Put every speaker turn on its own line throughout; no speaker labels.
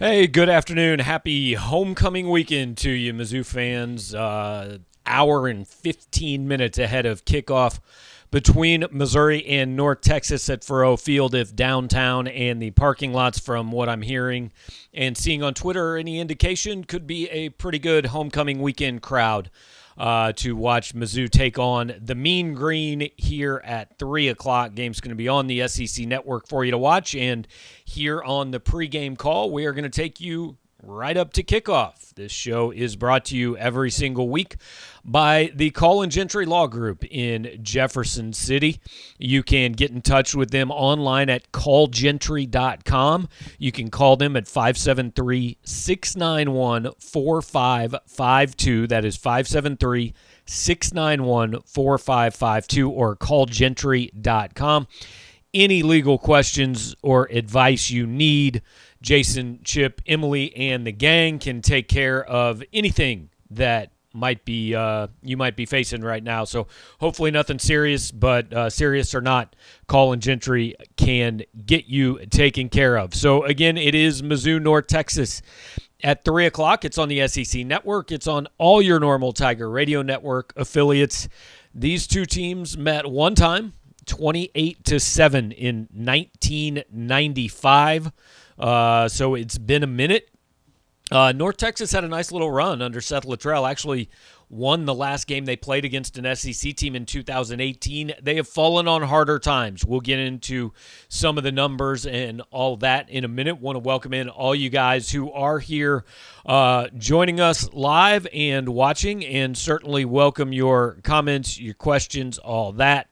Hey, good afternoon. Happy homecoming weekend to you, Mizzou fans. Hour and 15 minutes ahead of kickoff between Missouri and North Texas at Faurot Field. If downtown and the parking lots, from what I'm hearing and seeing on Twitter, any indication, could be a pretty good homecoming weekend crowd to watch Mizzou take on the Mean Green here at 3 o'clock. Game's going to be on the SEC Network for you to watch. And here on the pregame call, we are going to take you right up to kickoff. This show is brought to you every single week by the Call Gentry Law Group in Jefferson City. You can get in touch with them online at callgentry.com. You can call them at 573-691-4552. That is 573-691-4552 or callgentry.com. Any legal questions or advice you need, Jason, Chip, Emily, and the gang can take care of anything that might be you might be facing right now. So hopefully nothing serious, but serious or not, Call Gentry can get you taken care of. So again, it is Mizzou, North Texas at 3 o'clock. It's on the SEC Network. It's on all your normal Tiger Radio Network affiliates. These two teams met one time, 28-7 in 1995. So it's been a minute. North Texas had a nice little run under Seth Luttrell. Actually won the last game they played against an SEC team in 2018. They have fallen on harder times. We'll get into some of the numbers and all that in a minute. Want to welcome in all you guys who are here joining us live and watching, and certainly welcome your comments, your questions, all that.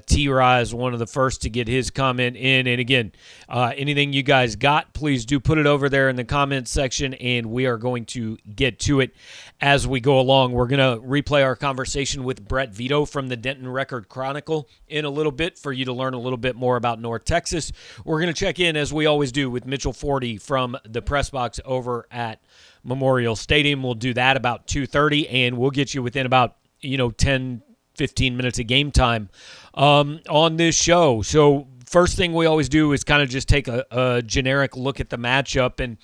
T-Ra is one of the first to get his comment in. And again, anything you guys got, please do put it over there in the comments section, and we are going to get to it as we go along. We're going to replay our conversation with Brett Vito from the Denton Record Chronicle in a little bit for you to learn a little bit more about North Texas. We're going to check in, as we always do, with Mitchell Forty from the press box over at Memorial Stadium. We'll do that about 2:30, and we'll get you within about 10 15 minutes of game time on this show. So first thing we always do is kind of just take a generic look at the matchup. And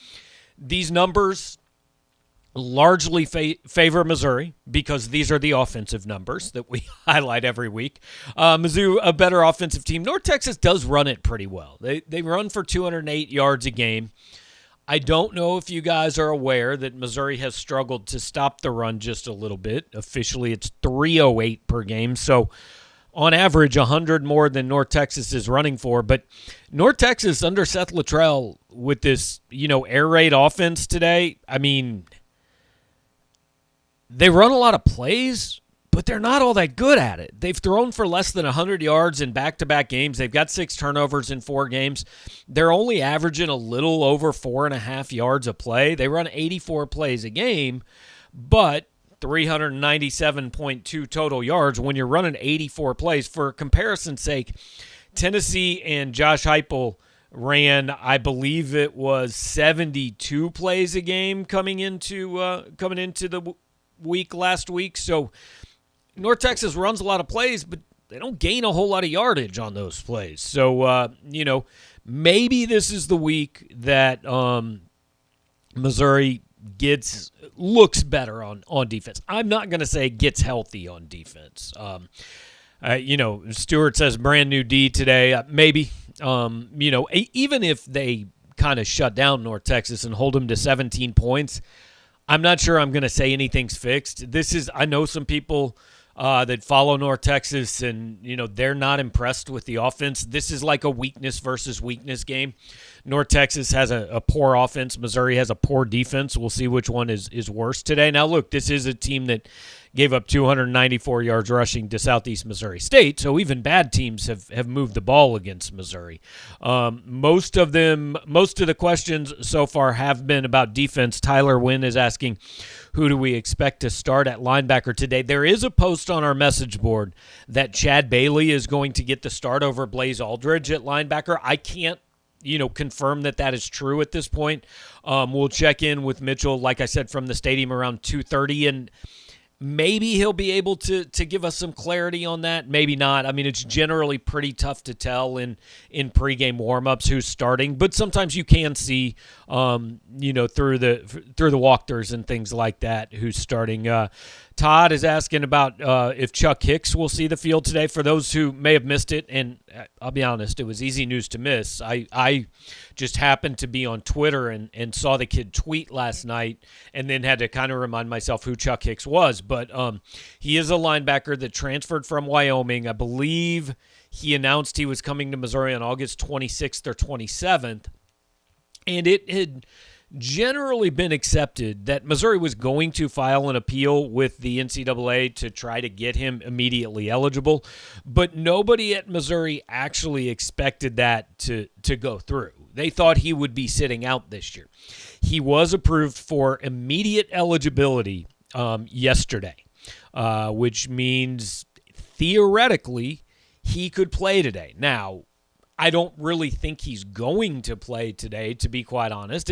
these numbers largely favor Missouri because these are the offensive numbers that we highlight every week. Mizzou, a better offensive team. North Texas does run it pretty well. They run for 208 yards a game. I don't know if you guys are aware that Missouri has struggled to stop the run just a little bit. Officially, it's 308 per game. So, on average, 100 more than North Texas is running for. But North Texas, under Seth Luttrell, with this, air raid offense today, I mean, they run a lot of plays, but they're not all that good at it. They've thrown for less than 100 yards in back-to-back games. They've got 6 turnovers in 4 games. They're only averaging a little over 4.5 yards a play. They run 84 plays a game, but 397.2 total yards when you're running 84 plays. For comparison's sake, Tennessee and Josh Heupel ran, I believe it was 72 plays a game coming into the week last week. So North Texas runs a lot of plays, but they don't gain a whole lot of yardage on those plays. So, maybe this is the week that Missouri looks better on defense. I'm not going to say gets healthy on defense. Stewart says brand new D today. Maybe, even if they kind of shut down North Texas and hold them to 17 points, I'm not sure I'm going to say anything's fixed. I know some people that follow North Texas, and they're not impressed with the offense. This is like a weakness versus weakness game. North Texas has a poor offense. Missouri has a poor defense. We'll see which one is worse today. Now, look, this is a team that gave up 294 yards rushing to Southeast Missouri State, so even bad teams have moved the ball against Missouri. Most of the questions so far have been about defense. Tyler Wynn is asking, who do we expect to start at linebacker today? There is a post on our message board that Chad Bailey is going to get the start over Blaze Aldridge at linebacker. I can't confirm that is true at this point. We'll check in with Mitchell, like I said, from the stadium around 2:30, and Maybe he'll be able to give us some clarity on that. Maybe not. I mean, it's generally pretty tough to tell in pregame warmups who's starting, but sometimes you can see, through the walkthroughs and things like that, who's starting. Todd is asking about if Chuck Hicks will see the field today. For those who may have missed it, and I'll be honest, it was easy news to miss. I just happened to be on Twitter and saw the kid tweet last night, and then had to kind of remind myself who Chuck Hicks was. But he is a linebacker that transferred from Wyoming. I believe he announced he was coming to Missouri on August 26th or 27th, and it had generally been accepted that Missouri was going to file an appeal with the NCAA to try to get him immediately eligible, but nobody at Missouri actually expected that to go through. They thought he would be sitting out this year. He was approved for immediate eligibility yesterday, which means theoretically he could play today. Now, I don't really think he's going to play today, to be quite honest.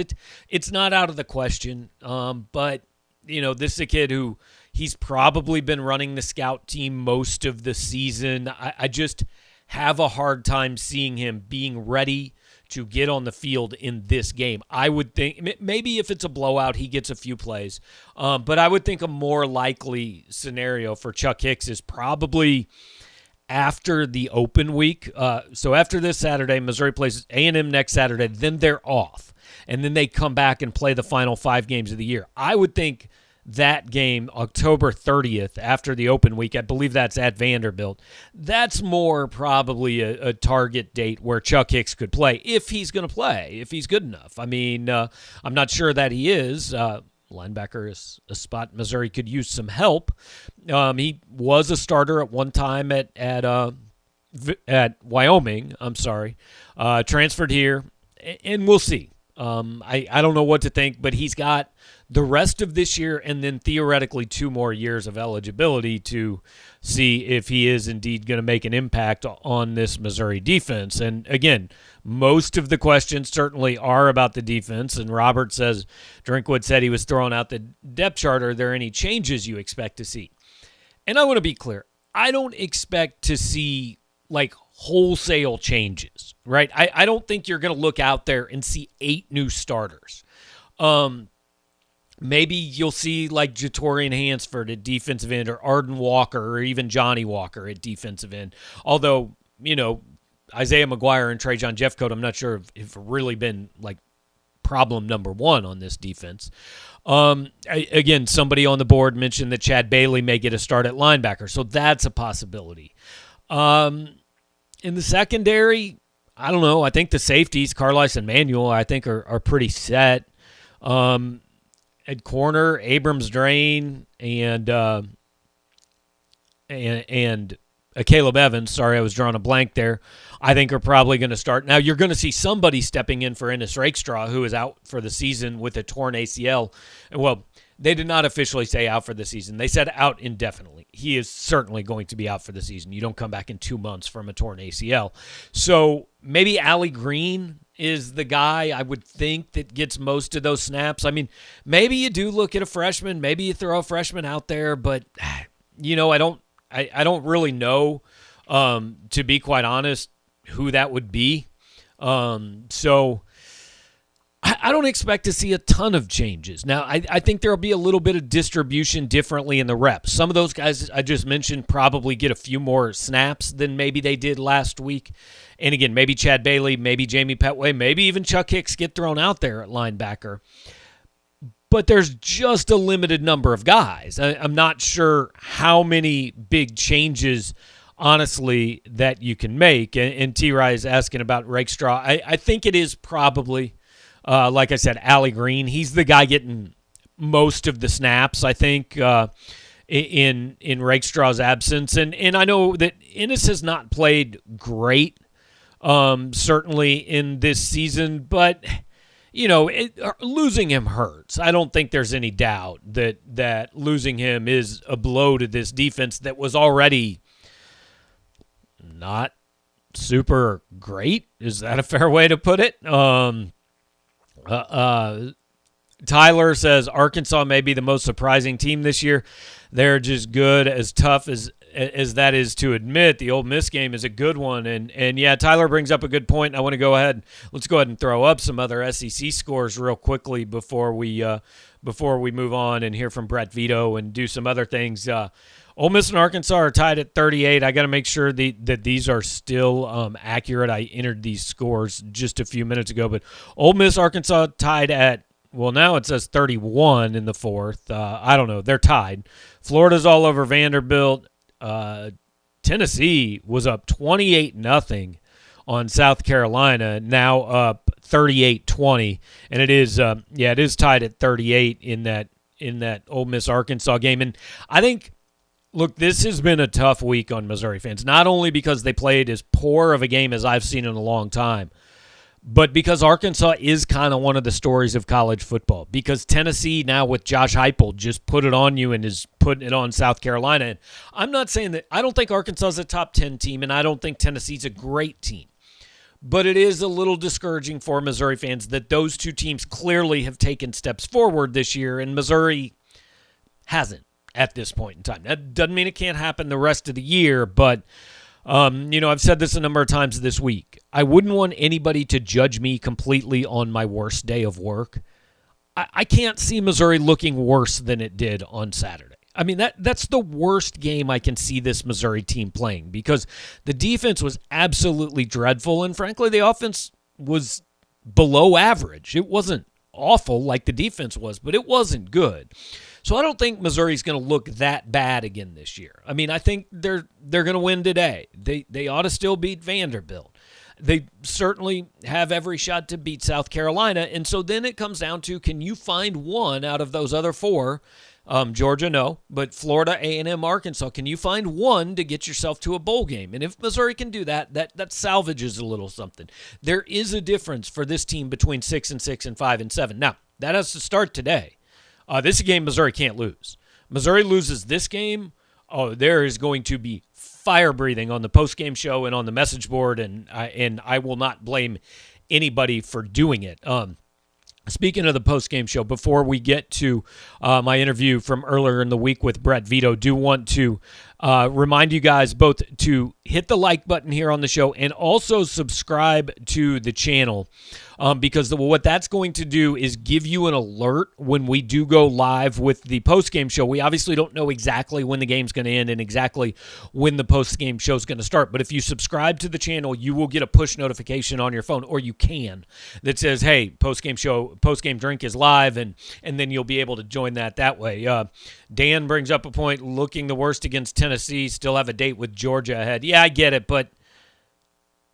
It's not out of the question, but, this is a kid who he's probably been running the scout team most of the season. I just have a hard time seeing him being ready to get on the field in this game. I would think maybe if it's a blowout, he gets a few plays, but I would think a more likely scenario for Chuck Hicks is probably after the open week. So after this Saturday, Missouri plays A&M next Saturday, then they're off. And then they come back and play the final 5 games of the year. I would think that game, October 30th, after the open week, I believe that's at Vanderbilt, that's more probably a target date where Chuck Hicks could play, if he's going to play, if he's good enough. I mean, I'm not sure that he is. Linebacker is a spot Missouri could use some help. He was a starter at one time at Wyoming. Transferred here, and we'll see. I don't know what to think, but he's got the rest of this year and then theoretically 2 more years of eligibility to see if he is indeed going to make an impact on this Missouri defense. And again, most of the questions certainly are about the defense. And Robert says, Drinkwood said he was throwing out the depth chart. Are there any changes you expect to see? And I want to be clear. I don't expect to see wholesale changes, right? I don't think you're going to look out there and see 8 new starters. Maybe you'll see Jatorian Hansford at defensive end, or Arden Walker, or even Johnny Walker at defensive end. Although, Isaiah McGuire and Trajan Jeffcoat, I'm not sure if really been problem number 1 on this defense. Again, somebody on the board mentioned that Chad Bailey may get a start at linebacker, so that's a possibility. In the secondary, I don't know. I think the safeties, Carlisle and Manuel, I think are pretty set. At corner, Abrams Drain and Caleb Evans, sorry, I was drawing a blank there, I think are probably going to start. Now, you're going to see somebody stepping in for Ennis Rakestraw, who is out for the season with a torn ACL. Well, they did not officially say out for the season. They said out indefinitely. He is certainly going to be out for the season. You don't come back in 2 months from a torn ACL. So maybe Allie Green is the guy I would think that gets most of those snaps. I mean, maybe you do look at a freshman. Maybe you throw a freshman out there, but I don't really know, to be quite honest, who that would be. So I don't expect to see a ton of changes. Now, I think there will be a little bit of distribution differently in the reps. Some of those guys I just mentioned probably get a few more snaps than maybe they did last week. And again, maybe Chad Bailey, maybe Jamie Petway, maybe even Chuck Hicks get thrown out there at linebacker. But there's just a limited number of guys. I'm not sure how many big changes, honestly, that you can make. And T-Ry is asking about Rakestraw. I think it is probably, like I said, Allie Green. He's the guy getting most of the snaps, I think, in Rakestraw's absence. And I know that Ennis has not played great, certainly in this season, but losing him hurts. I don't think there's any doubt that losing him is a blow to this defense that was already not super great. Is that a fair way to put it? Tyler says Arkansas may be the most surprising team this year. They're just good, as tough as that is to admit. The Ole Miss game is a good one, and yeah, Tyler brings up a good point. I want to go ahead. Let's go ahead and throw up some other SEC scores real quickly before we move on and hear from Brett Vito and do some other things. Ole Miss and Arkansas are tied at 38. I got to make sure that these are still accurate. I entered these scores just a few minutes ago, but Ole Miss, Arkansas tied at, well, now it says 31 in the fourth. I don't know. They're tied. Florida's all over Vanderbilt. Tennessee was up 28-0 on South Carolina, now up 38-20, and it is tied at 38 in that Ole Miss Arkansas game. And I think, look, this has been a tough week on Missouri fans, not only because they played as poor of a game as I've seen in a long time, but because Arkansas is kind of one of the stories of college football. Because Tennessee now with Josh Heupel just put it on you and is putting it on South Carolina. And I'm not saying that I don't think Arkansas is a top 10 team, and I don't think Tennessee's a great team. But it is a little discouraging for Missouri fans that those two teams clearly have taken steps forward this year, and Missouri hasn't at this point in time. That doesn't mean it can't happen the rest of the year, but I've said this a number of times this week. I wouldn't want anybody to judge me completely on my worst day of work. I can't see Missouri looking worse than it did on Saturday. I mean, that's the worst game I can see this Missouri team playing because the defense was absolutely dreadful, and frankly, the offense was below average. It wasn't awful like the defense was, but it wasn't good. So I don't think Missouri's going to look that bad again this year. I mean, I think they're going to win today. They ought to still beat Vanderbilt. They certainly have every shot to beat South Carolina. And so then it comes down to, can you find one out of those other four? Georgia, no. But Florida, A&M, Arkansas, can you find one to get yourself to a bowl game? And if Missouri can do that, that salvages a little something. There is a difference for this team between 6-6 and 5-7. Now, that has to start today. This is a game Missouri can't lose. Missouri loses this game, there is going to be fire breathing on the post-game show and on the message board, and I will not blame anybody for doing it. Speaking of the post-game show, before we get to my interview from earlier in the week with Brett Vito, do want to remind you guys both to hit the like button here on the show and also subscribe to the channel because what that's going to do is give you an alert when we do go live with the post-game show. We obviously don't know exactly when the game's going to end and exactly when the post-game show is going to start, but if you subscribe to the channel, you will get a push notification on your phone, or you can, that says, hey, post-game drink is live, and then you'll be able to join that way. Dan brings up a point, looking the worst against Tennessee, still have a date with Georgia ahead. Yeah, I get it, but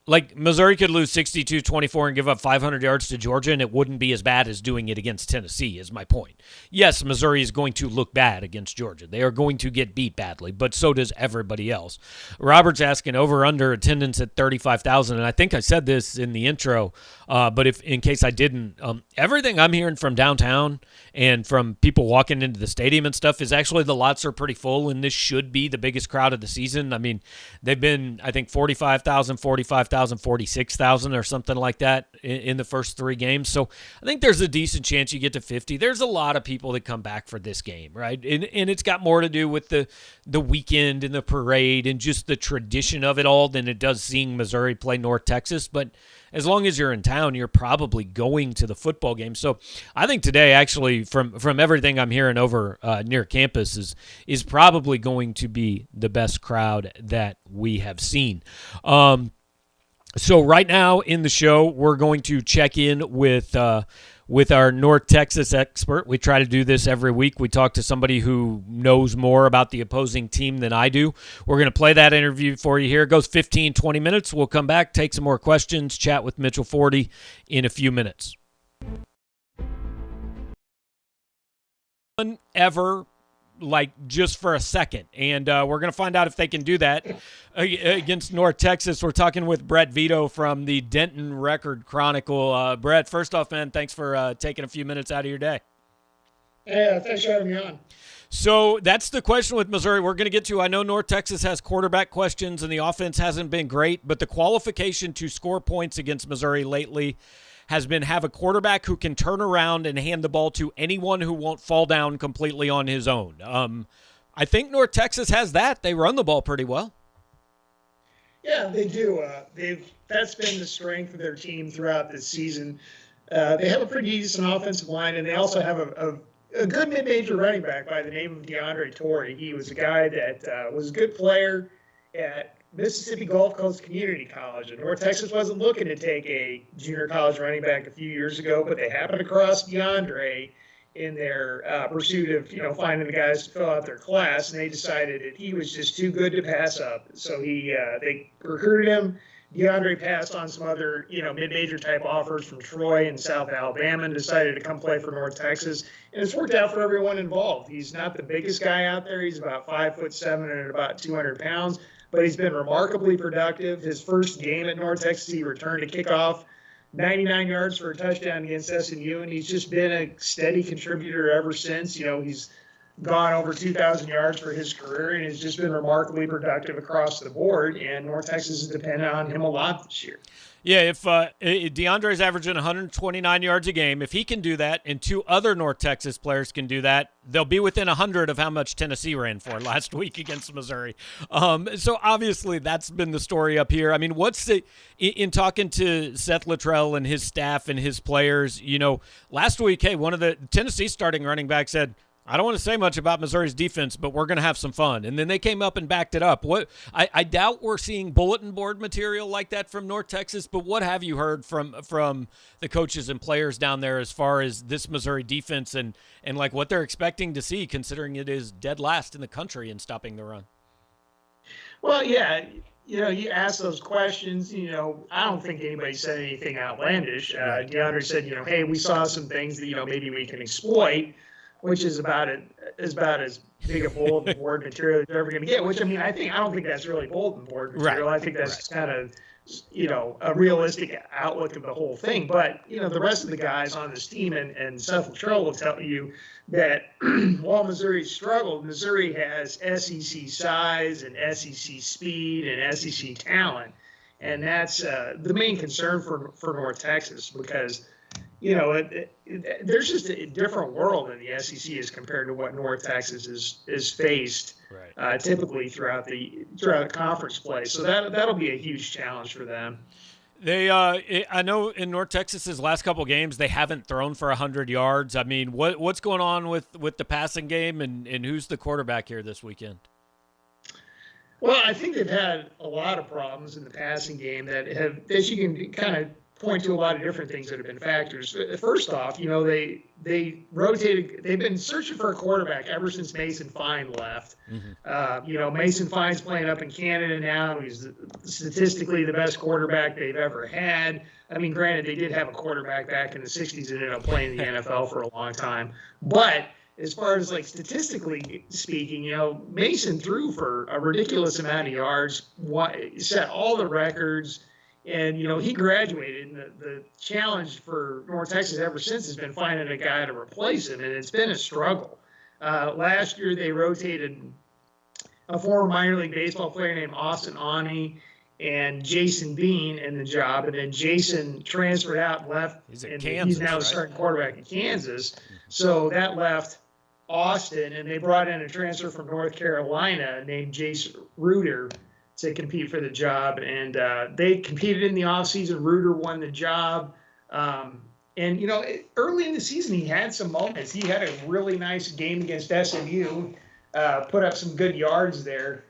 like Missouri could lose 62-24 and give up 500 yards to Georgia, and it wouldn't be as bad as doing it against Tennessee, is my point. Yes, Missouri is going to look bad against Georgia. They are going to get beat badly, but so does everybody else. Robert's asking over-under attendance at 35,000, and I think I said this in the intro, but if in case I didn't, everything I'm hearing from downtown and from people walking into the stadium and stuff is actually the lots are pretty full, and this should be the biggest crowd of the season. I mean, they've been, I think, 45,000, 46,000 or something like that in the first three games. So I think there's a decent chance you get to 50. There's a lot of people that come back for this game, right? And it's got more to do with the weekend and the parade and just the tradition of it all than it does seeing Missouri play North Texas. But as long as you're in town, you're probably going to the football game. So I think today, actually, from everything I'm hearing over near campus, is probably going to be the best crowd that we have seen. So right now in the show, we're going to check in with our North Texas expert. We try to do this every week. We talk to somebody who knows more about the opposing team than I do. We're going to play that interview for you here. It goes 15, 20 minutes. We'll come back, take some more questions, chat with Mitchell Forty in a few minutes. Ever, like, just for a second, and we're going to find out if they can do that against North Texas. We're talking with Brett Vito from the Denton Record Chronicle. Brett, first off, man, thanks for taking a few minutes out of your day.
Yeah, thanks for having me on.
So that's the question with Missouri we're going to get to. I know North Texas has quarterback questions, and the offense hasn't been great, but the qualification to score points against Missouri lately has been have a quarterback who can turn around and hand the ball to anyone who won't fall down completely on his own. I think North Texas has that. They run the ball pretty well.
Yeah, they do. That's been the strength of their team throughout this season. They have a pretty decent offensive line, and they also have a good mid-major running back by the name of DeAndre Torrey. He was a guy that was a good player at Mississippi Gulf Coast Community College, and North Texas wasn't looking to take a junior college running back a few years ago, but they happened across DeAndre in their pursuit of finding the guys to fill out their class, and they decided that he was just too good to pass up. So they recruited him. DeAndre passed on some other mid-major type offers from Troy and South Alabama and decided to come play for North Texas, and it's worked out for everyone involved. He's not the biggest guy out there. He's about 5'7" and about 200 pounds, but he's been remarkably productive. His first game at North Texas, he returned a kickoff, 99 yards for a touchdown against SMU, and he's just been a steady contributor ever since. He's gone over 2,000 yards for his career and has just been remarkably productive across the board, and North Texas is dependent on him a lot this year.
Yeah, if DeAndre's averaging 129 yards a game, if he can do that and two other North Texas players can do that, they'll be within 100 of how much Tennessee ran for last week against Missouri. So obviously that's been the story up here. I mean, in talking to Seth Luttrell and his staff and his players, last week, hey, one of the Tennessee starting running backs said, I don't want to say much about Missouri's defense, but we're going to have some fun. And then they came up and backed it up. I doubt we're seeing bulletin board material like that from North Texas, but what have you heard from the coaches and players down there as far as this Missouri defense and like what they're expecting to see, considering it is dead last in the country in stopping the run?
Well, yeah. You ask those questions, I don't think anybody said anything outlandish. DeAndre said, hey, we saw some things that, maybe we can exploit, which is about as big a bulletin board material as you're ever going to get, which, I don't think that's really bulletin board material. Right. I think that's just kind of, a realistic outlook of the whole thing. But, the rest of the guys on this team and Seth Luttrell will tell you that while Missouri struggled, Missouri has SEC size and SEC speed and SEC talent. And that's the main concern for North Texas because there's just a different world in the SEC as compared to what North Texas is faced typically throughout the conference play. So that'll be a huge challenge for them.
I know in North Texas's last couple games they haven't thrown for 100 yards. I mean, what's going on with the passing game and who's the quarterback here this weekend?
Well, I think they've had a lot of problems in the passing game that you can kind of point to a lot of different things that have been factors. First off, they rotated. They've been searching for a quarterback ever since Mason Fine left. Mm-hmm. Mason Fine's playing up in Canada now. He's statistically the best quarterback they've ever had. Granted, they did have a quarterback back in the 60s that ended up playing in the NFL for a long time. But as far as statistically speaking, Mason threw for a ridiculous amount of yards, set all the records. And, he graduated, and the challenge for North Texas ever since has been finding a guy to replace him, and it's been a struggle. Last year, they rotated a former minor league baseball player named Austin Awney and Jason Bean in the job, and then Jason transferred out and left. He's now the starting quarterback in Kansas. So that left Austin, and they brought in a transfer from North Carolina named Jace Reuter to compete for the job, and they competed in the offseason. Reuter won the job, and early in the season he had some moments. He had a really nice game against SMU, put up some good yards there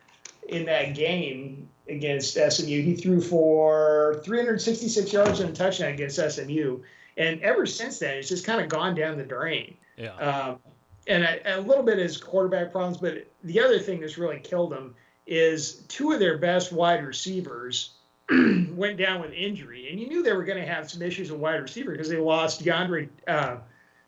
in that game against SMU. He threw for 366 yards and a touchdown against SMU, and ever since then it's just kind of gone down the drain.
Yeah.
And a little bit is quarterback problems, but the other thing that's really killed him is two of their best wide receivers went down with injury. And you knew they were going to have some issues with wide receiver because they lost DeAndre.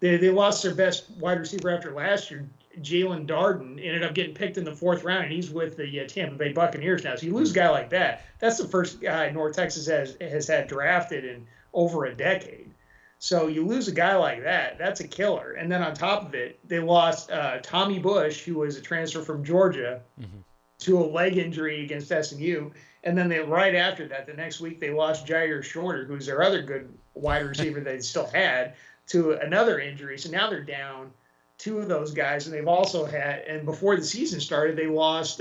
They lost their best wide receiver after last year. Jalen Darden ended up getting picked in the 4th round, and he's with the Tampa Bay Buccaneers now. So you lose a guy like that. That's the first guy North Texas has had drafted in over a decade. So you lose a guy like that, that's a killer. And then on top of it, they lost Tommy Bush, who was a transfer from Georgia, to a leg injury against SMU. And then right after that, the next week, they lost Jair Shorter, who's their other good wide receiver they still had, to another injury. So now they're down two of those guys. And they've also had, and before the season started, they lost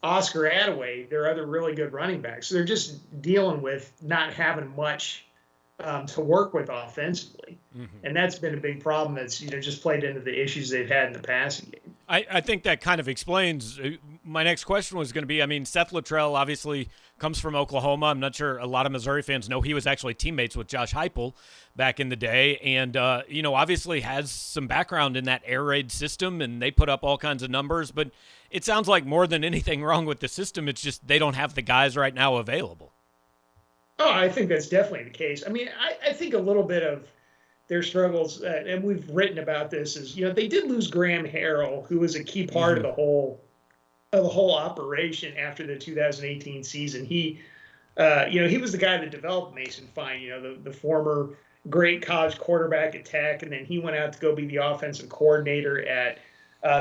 Oscar Attaway, their other really good running back. So they're just dealing with not having much to work with offensively. Mm-hmm. And that's been a big problem that's, just played into the issues they've had in the passing game.
I think that kind of explains my next question was going to be, Seth Luttrell obviously comes from Oklahoma. I'm not sure a lot of Missouri fans know he was actually teammates with Josh Heupel back in the day. And, obviously has some background in that air raid system, and they put up all kinds of numbers. But it sounds like more than anything wrong with the system, it's just they don't have the guys right now available.
Oh, I think that's definitely the case. I think a little bit of their struggles, and we've written about this, is they did lose Graham Harrell, who was a key part of the whole operation after the 2018 season. He was the guy that developed Mason Fine, the former great college quarterback at Tech, and then he went out to go be the offensive coordinator at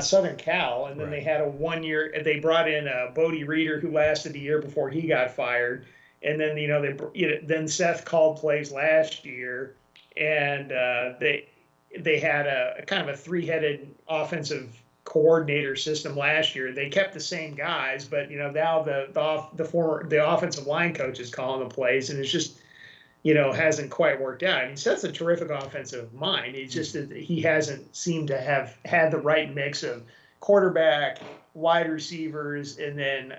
Southern Cal, and then they had a 1 year. They brought in Bodie Reeder, who lasted a year before he got fired, and then then Seth called plays last year. And they had a kind of a three-headed offensive coordinator system last year. They kept the same guys, but now the offensive line coach is calling the plays, and it's just hasn't quite worked out. Seth's a terrific offensive mind. It's just that he hasn't seemed to have had the right mix of quarterback, wide receivers, and then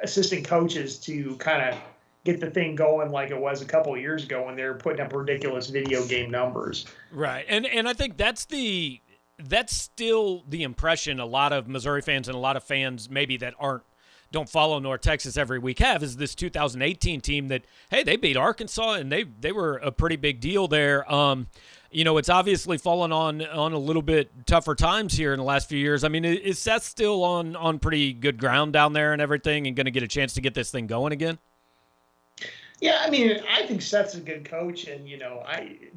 assistant coaches to kind of get the thing going like it was a couple of years ago when they were putting up ridiculous video game numbers.
Right. And I think that's still the impression a lot of Missouri fans and a lot of fans maybe that don't follow North Texas every week have, is this 2018 team that, hey, they beat Arkansas and they were a pretty big deal there. It's obviously fallen on a little bit tougher times here in the last few years. Is Seth still on pretty good ground down there and everything and going to get a chance to get this thing going again?
Yeah, I think Seth's a good coach, and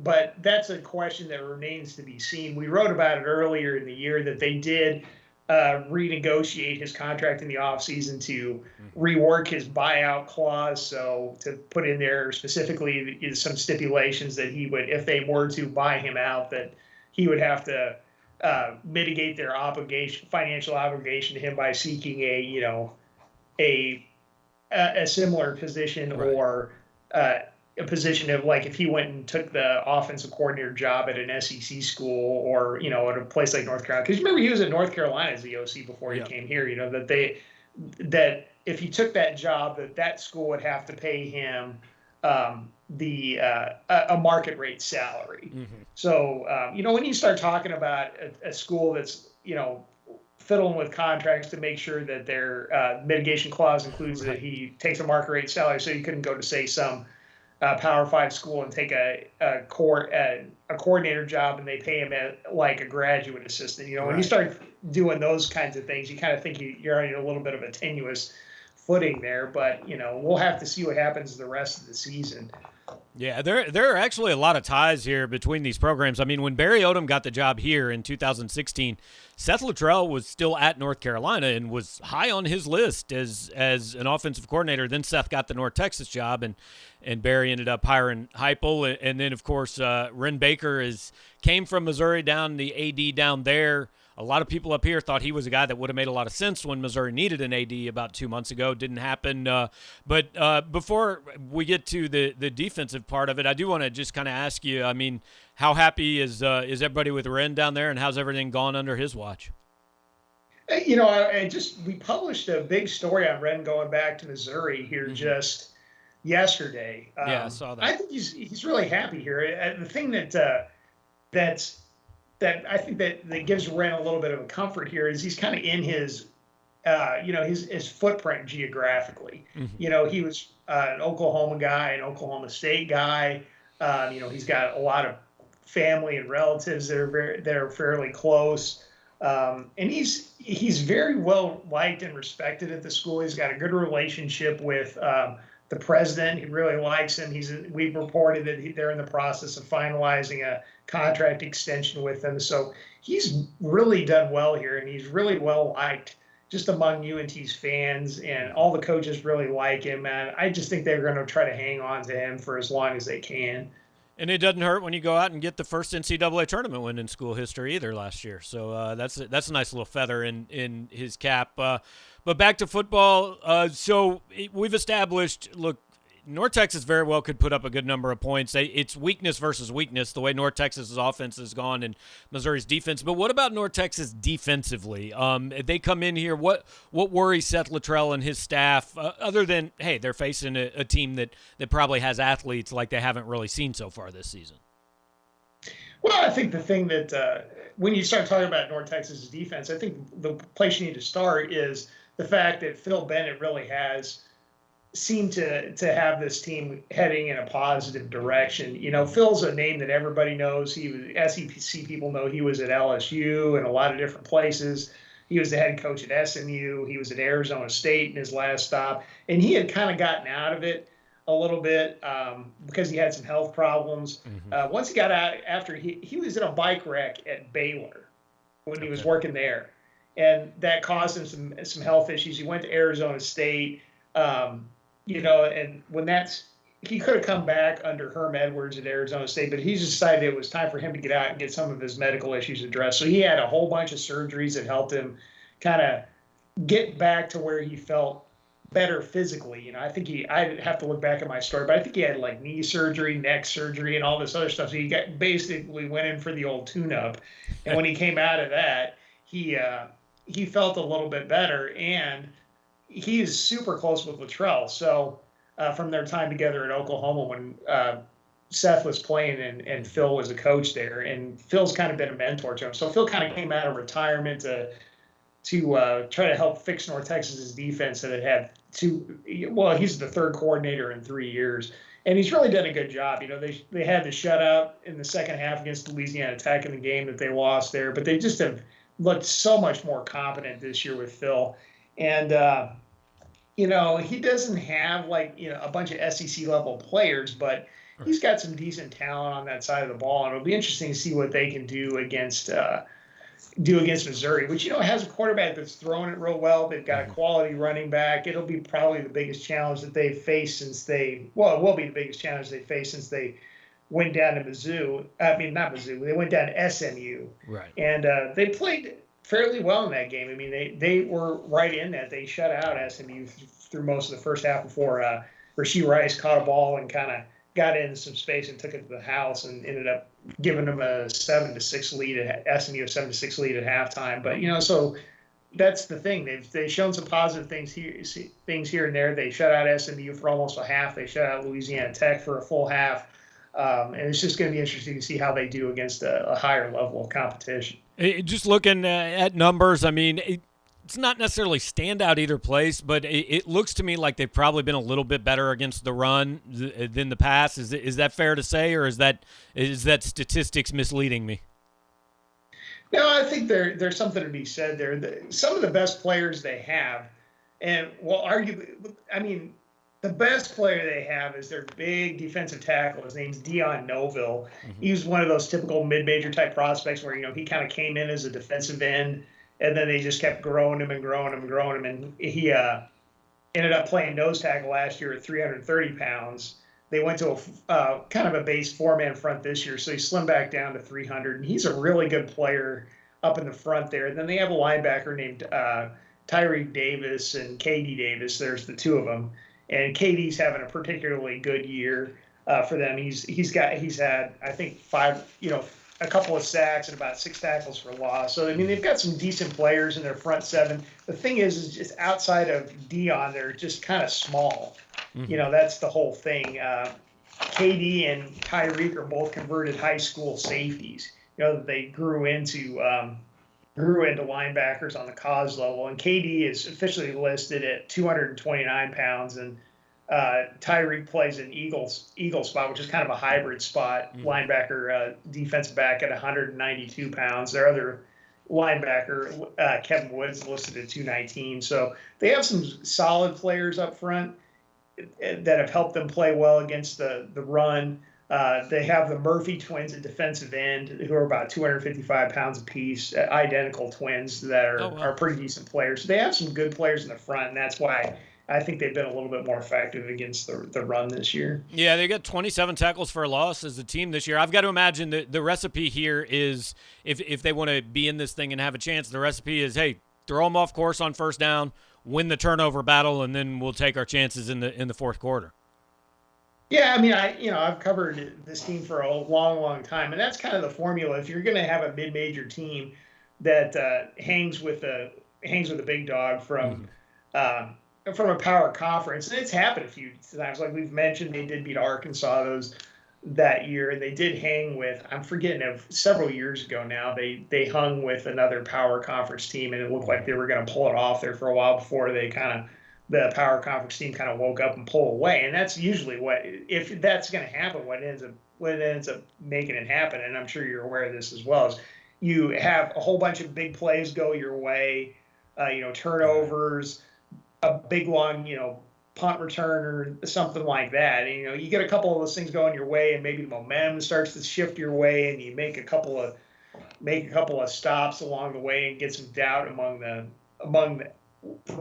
but that's a question that remains to be seen. We wrote about it earlier in the year that they did renegotiate his contract in the offseason to rework his buyout clause, so to put in there specifically some stipulations that he would, if they were to buy him out, that he would have to mitigate their financial obligation to him by seeking a similar position, right, or a position of, like, if he went and took the offensive coordinator job at an SEC school or, at a place like North Carolina. Because remember, he was at North Carolina as the OC before he came here, that if he took that job, that school would have to pay him a market rate salary. Mm-hmm. So, when you start talking about a school that's, fiddling with contracts to make sure that their mitigation clause includes that he takes a market rate salary, so you couldn't go to, say, some Power 5 school and take a coordinator job and they pay him like a graduate assistant. When you start doing those kinds of things, you kind of think you're on a little bit of a tenuous footing there. But we'll have to see what happens the rest of the season.
Yeah, there are actually a lot of ties here between these programs. When Barry Odom got the job here in 2016, Seth Luttrell was still at North Carolina and was high on his list as an offensive coordinator. Then Seth got the North Texas job, and Barry ended up hiring Heupel. And then, of course, Ren Baker came from Missouri down, the AD down there. A lot of people up here thought he was a guy that would have made a lot of sense when Missouri needed an AD about 2 months ago. Didn't happen. But before we get to the defensive part of it, I do want to just kind of ask you, how happy is everybody with Ren down there, and how's everything gone under his watch?
We published a big story on Ren going back to Missouri here just yesterday.
Yeah, I saw that.
I think he's really happy here. The thing that I think that gives Ren a little bit of a comfort here is he's kind of in his, his footprint geographically. Mm-hmm. He was an Oklahoma guy, an Oklahoma State guy. He's got a lot of family and relatives that are fairly close. And he's very well liked and respected at the school. He's got a good relationship with the president. He really likes him. We've reported that they're in the process of finalizing a contract extension with him. So he's really done well here, and he's really well liked just among UNT's fans, and all the coaches really like him. And I just think they're going to try to hang on to him for as long as they can.
And it doesn't hurt when you go out and get the first NCAA tournament win in school history either last year. So that's a nice little feather in his cap. But back to football. We've established, look, North Texas very well could put up a good number of points. It's weakness versus weakness, the way North Texas's offense has gone and Missouri's defense. But what about North Texas defensively? They come in here. What worries Seth Luttrell and his staff, other than, hey, they're facing a team that probably has athletes like they haven't really seen so far this season?
Well, I think the thing that when you start talking about North Texas's defense, I think the place you need to start is the fact that Phil Bennett really has seemed to have this team heading in a positive direction. You know, Phil's a name that everybody knows. He was, SEC people know he was at LSU and a lot of different places. He was the head coach at SMU. He was at Arizona State in his last stop. And he had kind of gotten out of it a little bit because he had some health problems.
Mm-hmm.
Once he got out, after he was in a bike wreck at Baylor when he was working there. And that caused him some health issues. He went to Arizona State. You know, and when he could have come back under Herm Edwards at Arizona State, but he decided it was time for him to get out and get some of his medical issues addressed. So he had a whole bunch of surgeries that helped him kind of get back to where he felt better physically. You know, I'd have to look back at my story, but I think he had like knee surgery, neck surgery, and all this other stuff. So he basically went in for the old tune-up. And when he came out of that, he felt a little bit better, and he is super close with Luttrell. So from their time together at Oklahoma when Seth was playing and Phil was a coach there, and Phil's kind of been a mentor to him. So Phil kind of came out of retirement to try to help fix North Texas's defense that it had he's the third coordinator in 3 years. And he's really done a good job. You know, they had the shutout in the second half against Louisiana Tech in the game that they lost there, but they just have looked so much more competent this year with Phil. And, you know, he doesn't have a bunch of SEC level players, but he's got some decent talent on that side of the ball. And it'll be interesting to see what they can do against Missouri, which, you know, has a quarterback that's throwing it real well. They've got a quality running back. It'll be probably the biggest challenge that they've faced it will be the biggest challenge they faced since they went down to Mizzou. I mean, not Mizzou. They went down to SMU. Right. And they played fairly well in that game. I mean, they were right in that. They shut out SMU through most of the first half before Rasheed Rice caught a ball and kind of got into some space and took it to the house and ended up giving them a 7-6 lead at SMU, a 7-6 lead at halftime. But, you know, so that's the thing. They've shown some positive things here and there. They shut out SMU for almost a half. They shut out Louisiana Tech for a full half. And it's just going to be interesting to see how they do against a higher level of competition.
Just looking at numbers, I mean, it's not necessarily standout either place, but it looks to me like they've probably been a little bit better against the run than the pass. Is that fair to say, or is that statistics misleading me?
No, I think there's something to be said there. Some of the best players they have, and arguably, I mean, the best player they have is their big defensive tackle. His name's Dion Noville. Mm-hmm. He was one of those typical mid-major type prospects where, you know, he kind of came in as a defensive end, and then they just kept growing him. And he ended up playing nose tackle last year at 330 pounds. They went to a kind of a base four-man front this year, so he slimmed back down to 300. And he's a really good player up in the front there. And then they have a linebacker named Tyreek Davis and K.D. Davis. There's the two of them. And KD's having a particularly good year for them. He's had, I think, a couple of sacks and about 6 tackles for loss. So I mean, they've got some decent players in their front seven. The thing is just outside of Dion, they're just kind of small. Mm-hmm. You know, that's the whole thing. KD and Tyreek are both converted high school safeties. You know, that they grew into linebackers on the college level, and KD is officially listed at 229 pounds, and Tyreek plays an Eagle spot, which is kind of a hybrid spot, linebacker, defensive back at 192 pounds. Their other linebacker, Kevin Woods, listed at 219. So they have some solid players up front that have helped them play well against the run. They have the Murphy twins at defensive end, who are about 255 pounds apiece, identical twins that are pretty decent players. So they have some good players in the front, and that's why I think they've been a little bit more effective against the run this year.
Yeah, they got 27 tackles for a loss as a team this year. I've got to imagine that the recipe here is, if they want to be in this thing and have a chance, the recipe is, hey, throw them off course on first down, win the turnover battle, and then we'll take our chances in the fourth quarter.
Yeah, I mean, I've covered this team for a long, long time, and that's kind of the formula. If you're going to have a mid-major team that hangs with a big dog from a power conference, and it's happened a few times. Like we've mentioned, they did beat Arkansas that year, and they did hang with, I'm forgetting, of several years ago now, they hung with another power conference team, and it looked like they were going to pull it off there for a while before the power conference team kind of woke up and pulled away. And that's usually if that's going to happen, what ends up making it happen, and I'm sure you're aware of this as well, is you have a whole bunch of big plays go your way, turnovers, a big long, punt return or something like that. And, you get a couple of those things going your way, and maybe the momentum starts to shift your way, and you make a couple of stops along the way and get some doubt among the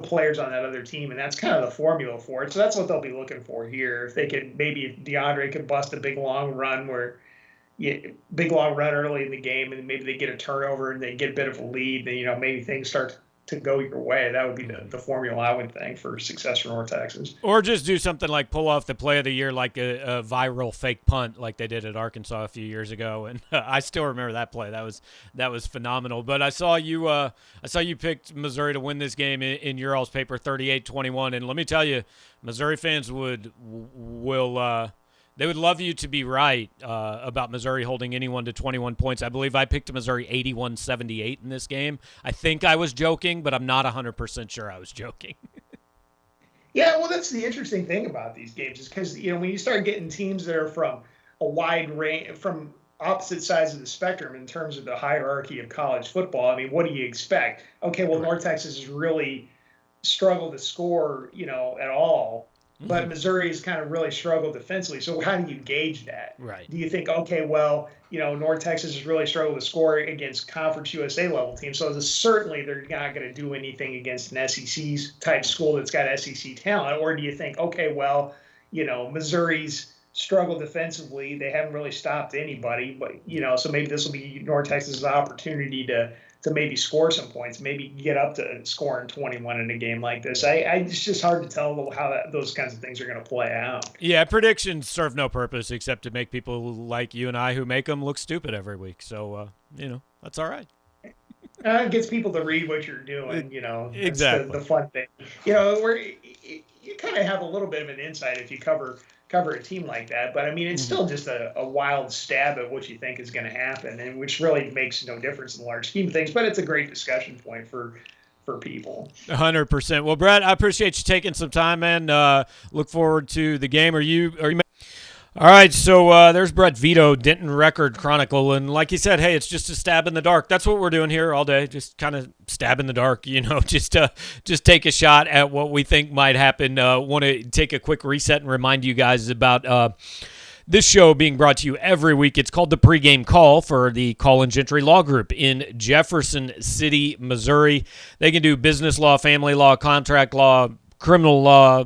players on that other team, and that's kind of the formula for it. So that's what they'll be looking for here. If DeAndre could bust a big long run early in the game, and maybe they get a turnover and they get a bit of a lead, then maybe things start to go your way. That would be the formula, I would think, for success for North Texas.
Or just do something like pull off the play of the year, like a viral fake punt, like they did at Arkansas a few years ago. And I still remember that play. That was phenomenal. But I saw you picked Missouri to win this game in your all's paper, 38-21. And let me tell you, Missouri fans they would love you to be right about Missouri holding anyone to 21 points. I believe I picked Missouri 81-78 in this game. I think I was joking, but I'm not 100% sure I was joking.
Yeah, well, that's the interesting thing about these games, is because, when you start getting teams that are from a wide range, from opposite sides of the spectrum in terms of the hierarchy of college football, I mean, what do you expect? Okay, well, North Texas has really struggled to score, at all. But Missouri has kind of really struggled defensively. So how do you gauge that?
Right.
Do you think, okay, well, North Texas has really struggled to score against Conference USA level teams. So certainly they're not going to do anything against an SEC type school that's got SEC talent. Or do you think, okay, well, Missouri's struggled defensively. They haven't really stopped anybody. But, so maybe this will be North Texas's opportunity to maybe score some points, maybe get up to scoring 21 in a game like this. It's just hard to tell how those kinds of things are going to play out.
Yeah, predictions serve no purpose except to make people like you and I who make them look stupid every week. So, that's all right.
It gets people to read what you're doing,
Exactly.
The fun thing. Where you kind of have a little bit of an insight if you cover a team like that. But, I mean, it's still just a wild stab at what you think is going to happen, and which really makes no difference in the large scheme of things. But it's a great discussion point for people.
100%. Well, Brett, I appreciate you taking some time, man. Look forward to the game. Are you? All right, so there's Brett Vito, Denton Record Chronicle, and like he said, hey, it's just a stab in the dark. That's what we're doing here all day, just kind of stab in the dark, just take a shot at what we think might happen. Want to take a quick reset and remind you guys about this show being brought to you every week. It's called the Pregame Call for the Call Gentry Law Group in Jefferson City, Missouri. They can do business law, family law, contract law, criminal law,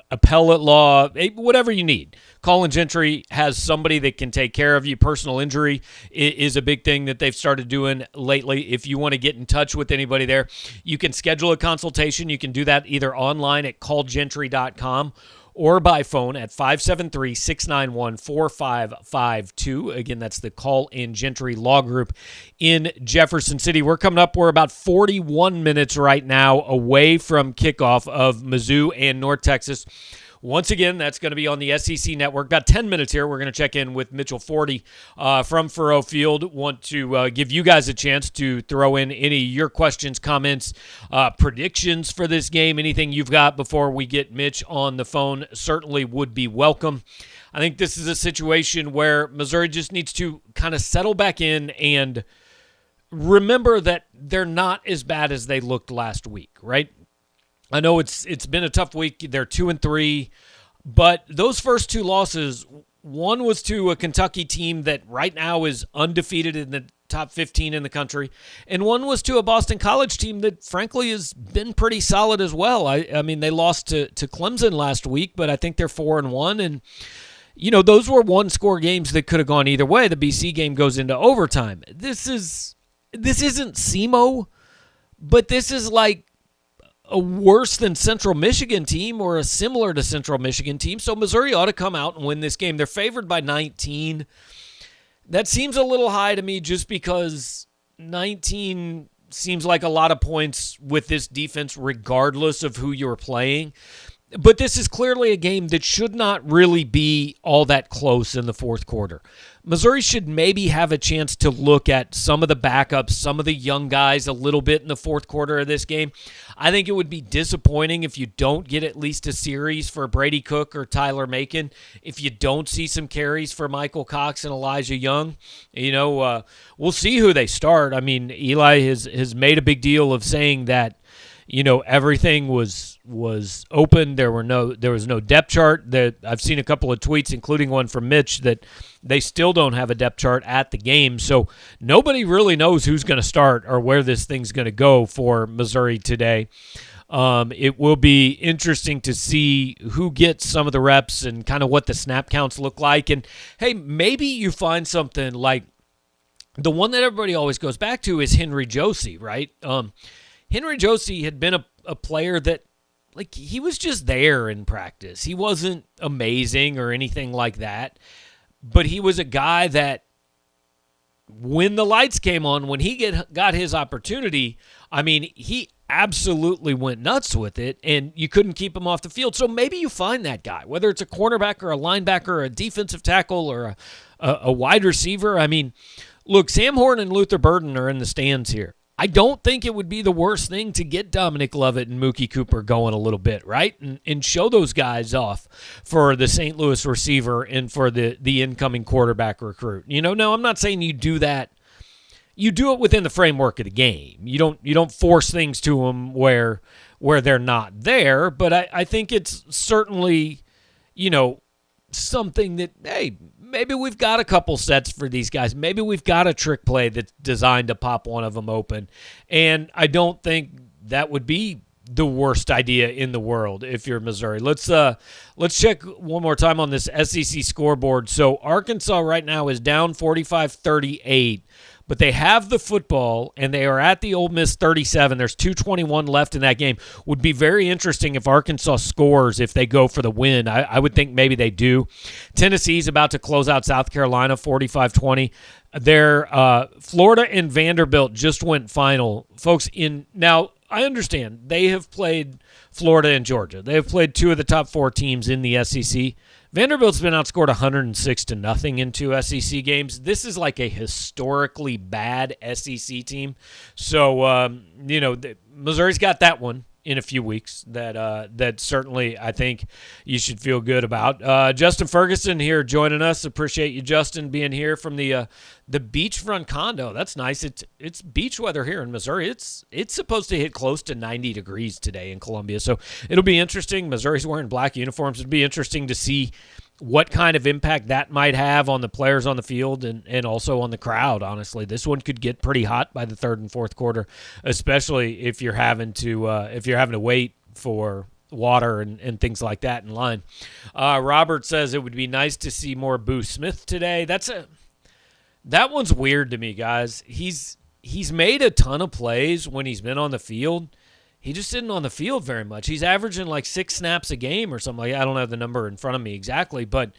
appellate law, whatever you need. Call Gentry has somebody that can take care of you. Personal injury is a big thing that they've started doing lately. If you want to get in touch with anybody there, you can schedule a consultation. You can do that either online at callgentry.com or by phone at 573-691-4552. Again, that's the Call Gentry Law Group in Jefferson City. We're about 41 minutes right now away from kickoff of Mizzou and North Texas. Once again, that's going to be on the SEC Network. Got 10 minutes here. We're going to check in with Mitchell Forty from Furrow Field. Want to give you guys a chance to throw in any of your questions, comments, predictions for this game. Anything you've got before we get Mitch on the phone certainly would be welcome. I think this is a situation where Missouri just needs to kind of settle back in and remember that they're not as bad as they looked last week, right? I know it's been a tough week. They're 2-3, but those first two losses One was to a Kentucky team that right now is undefeated in the top 15 in the country, and one was to a Boston College team that, frankly, has been pretty solid as well. I mean, they lost to Clemson last week, but I think they're 4-1, and those were one-score games that could have gone either way. The BC game goes into overtime. This isn't SEMO, but this is like a worse than Central Michigan team or a similar to Central Michigan team. So Missouri ought to come out and win this game. They're favored by 19. That seems a little high to me just because 19 seems like a lot of points with this defense regardless of who you're playing. But this is clearly a game that should not really be all that close in the fourth quarter. Missouri should maybe have a chance to look at some of the backups, some of the young guys a little bit in the fourth quarter of this game. I think it would be disappointing if you don't get at least a series for Brady Cook or Tyler Macon, if you don't see some carries for Michael Cox and Elijah Young. We'll see who they start. I mean, Eli has made a big deal of saying that everything was open. There was no depth chart. That I've seen a couple of tweets, including one from Mitch, that they still don't have a depth chart at the game. So nobody really knows who's going to start or where this thing's going to go for Missouri today. It will be interesting to see who gets some of the reps and kind of what the snap counts look like. And hey, maybe you find something like the one that everybody always goes back to is Henry Josie, right? Henry Josie had been a player that, he was just there in practice. He wasn't amazing or anything like that, but he was a guy that when the lights came on, when he got his opportunity, I mean, he absolutely went nuts with it, and you couldn't keep him off the field. So maybe you find that guy, whether it's a cornerback or a linebacker or a defensive tackle or a wide receiver. I mean, look, Sam Horn and Luther Burden are in the stands here. I don't think it would be the worst thing to get Dominic Lovett and Mookie Cooper going a little bit, right? And show those guys off for the St. Louis receiver and for the incoming quarterback recruit. No, I'm not saying you do that. You do it within the framework of the game. You don't force things to them where they're not there, but I think it's certainly, something that, hey, maybe we've got a couple sets for these guys. Maybe we've got a trick play that's designed to pop one of them open. And I don't think that would be the worst idea in the world if you're Missouri. Let's check one more time on this SEC scoreboard. So Arkansas right now is down 45-38. But they have the football, and they are at the Ole Miss 37. There's 2:21 left in that game. Would be very interesting if Arkansas scores if they go for the win. I would think maybe they do. Tennessee's about to close out South Carolina 45-20. Florida and Vanderbilt just went final. Folks, now I understand they have played Florida and Georgia. They have played two of the top four teams in the SEC. Vanderbilt's been outscored 106-0 in two SEC games. This is like a historically bad SEC team. So, Missouri's got that one in a few weeks that certainly I think you should feel good about. Justin Ferguson here joining us. Appreciate you, Justin, being here from the beachfront condo. That's nice. It's beach weather here in Missouri. It's supposed to hit close to 90 degrees today in Columbia, so it'll be interesting. Missouri's wearing black uniforms. It'll be interesting to see what kind of impact that might have on the players on the field and also on the crowd, honestly. This one could get pretty hot by the third and fourth quarter, especially if you're having to wait for water and things like that in line. Robert says it would be nice to see more Boo Smith today. That one's weird to me, guys. He's made a ton of plays when he's been on the field. He just isn't on the field very much. He's averaging like 6 snaps a game or something like that. I don't have the number in front of me exactly, but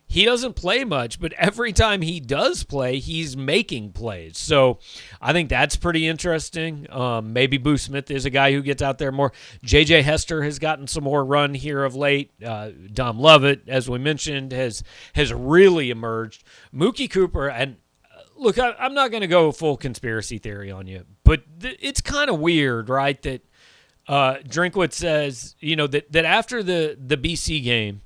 he doesn't play much. But every time he does play, he's making plays. So I think that's pretty interesting. Maybe Boo Smith is a guy who gets out there more. J.J. Hester has gotten some more run here of late. Dom Lovett, as we mentioned, has really emerged. Mookie Cooper, and look, I'm not going to go full conspiracy theory on you, but it's kind of weird, right, that Drinkwitz says, that after the BC game,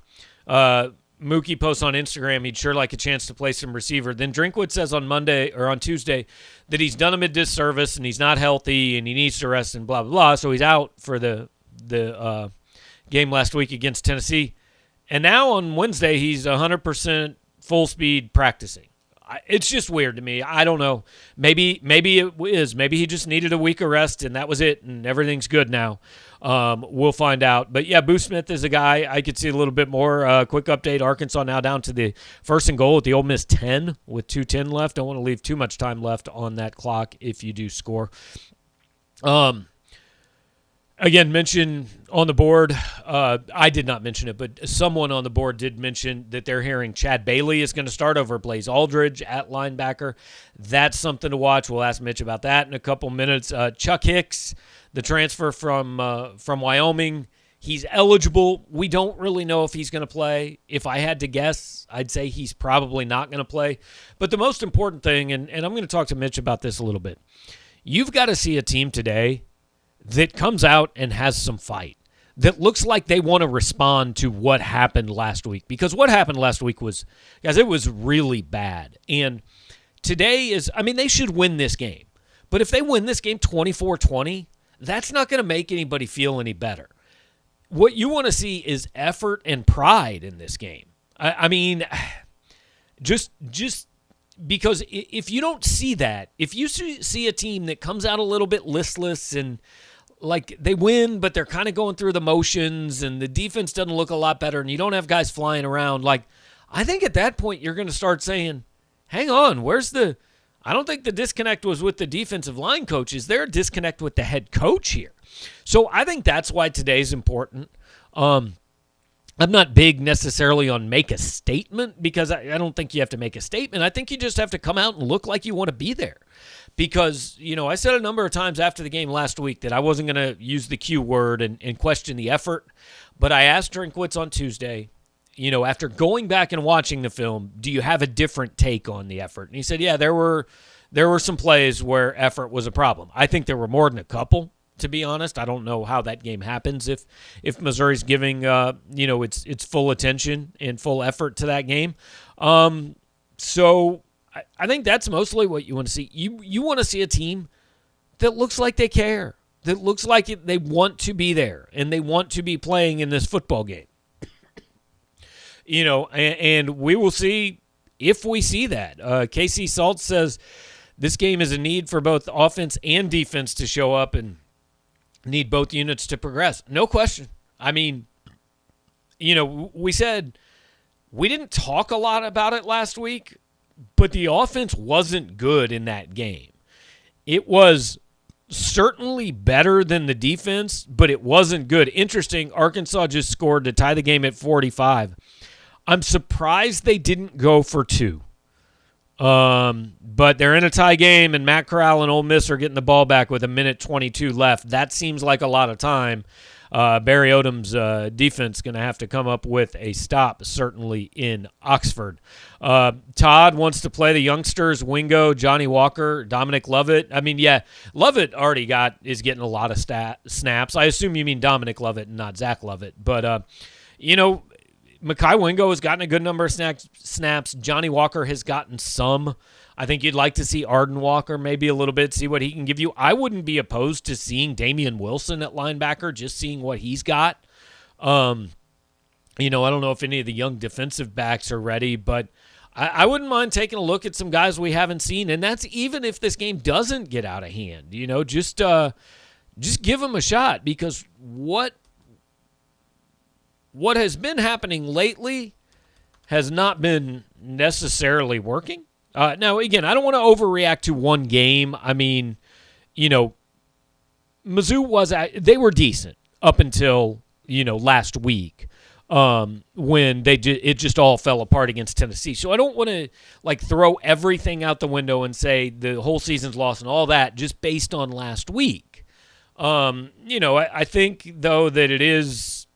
Mookie posts on Instagram he'd sure like a chance to play some receiver. Then Drinkwitz says on Monday or on Tuesday that he's done him a disservice and he's not healthy and he needs to rest and blah, blah, blah. So he's out for the game last week against Tennessee. And now on Wednesday he's 100% full speed practicing. It's just weird to me. I don't know. Maybe it is. Maybe he just needed a week of rest, and that was it, and everything's good now. We'll find out. But, yeah, Boo Smith is a guy I could see a little bit more. Quick update, Arkansas now down to the 1st and goal at the Ole Miss 10 with 2:10 left. Don't want to leave too much time left on that clock if you do score. Again, mention on the board, I did not mention it, but someone on the board did mention that they're hearing Chad Bailey is going to start over Blaze Aldridge at linebacker. That's something to watch. We'll ask Mitch about that in a couple minutes. Chuck Hicks, the transfer from Wyoming, he's eligible. We don't really know if he's going to play. If I had to guess, I'd say he's probably not going to play. But the most important thing, and I'm going to talk to Mitch about this a little bit, you've got to see a team today that comes out and has some fight, that looks like they want to respond to what happened last week. Because what happened last week was, guys, it was really bad. And today is, I mean, they should win this game. But if they win this game 24-20, that's not going to make anybody feel any better. What you want to see is effort and pride in this game. I mean, just because if you don't see that, if you see a team that comes out a little bit listless and like they win, but they're kind of going through the motions and the defense doesn't look a lot better and you don't have guys flying around, like I think at that point you're going to start saying, hang on, I don't think the disconnect was with the defensive line coach. Is there a disconnect with the head coach here? So I think that's why today's important. I'm not big necessarily on make a statement because I don't think you have to make a statement. I think you just have to come out and look like you want to be there. Because, I said a number of times after the game last week that I wasn't going to use the Q word and question the effort. But I asked Drinkwitz on Tuesday, after going back and watching the film, do you have a different take on the effort? And he said, yeah, there were some plays where effort was a problem. I think there were more than a couple, to be honest. I don't know how that game happens if Missouri's giving, its full attention and full effort to that game. So I think that's mostly what you want to see. You want to see a team that looks like they care, that looks like they want to be there and they want to be playing in this football game. And we will see if we see that. Casey Salt says this game is a need for both offense and defense to show up and need both units to progress. No question. I mean, we said we didn't talk a lot about it last week, but the offense wasn't good in that game. It was certainly better than the defense, but it wasn't good. Interesting, Arkansas just scored to tie the game at 45. I'm surprised they didn't go for 2. But they're in a tie game, and Matt Corral and Ole Miss are getting the ball back with 1:22 left. That seems like a lot of time. Barry Odom's defense going to have to come up with a stop, certainly in Oxford. Todd wants to play the youngsters, Wingo, Johnny Walker, Dominic Lovett. I mean, yeah, Lovett already is getting a lot of snaps. I assume you mean Dominic Lovett and not Zach Lovett. But, Mekhi Wingo has gotten a good number of snaps. Johnny Walker has gotten some. I think you'd like to see Arden Walker maybe a little bit, see what he can give you. I wouldn't be opposed to seeing Damian Wilson at linebacker, just seeing what he's got. I don't know if any of the young defensive backs are ready, but I wouldn't mind taking a look at some guys we haven't seen, and that's even if this game doesn't get out of hand. Just give them a shot, because what has been happening lately has not been necessarily working. Now, again, I don't want to overreact to one game. I mean, Mizzou they were decent up until, last week when it just all fell apart against Tennessee. So I don't want to throw everything out the window and say the whole season's lost and all that just based on last week. I think, though, that it is,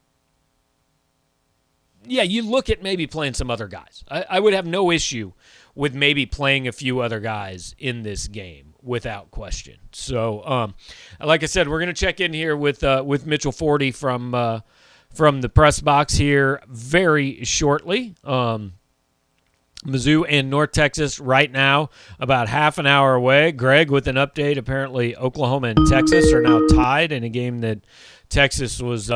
you look at maybe playing some other guys. I would have no issue with maybe playing a few other guys in this game without question. So, like I said, we're going to check in here with Mitchell Forty from the press box here very shortly. Mizzou and North Texas right now about half an hour away. Greg with an update. Apparently, Oklahoma and Texas are now tied in a game that Texas was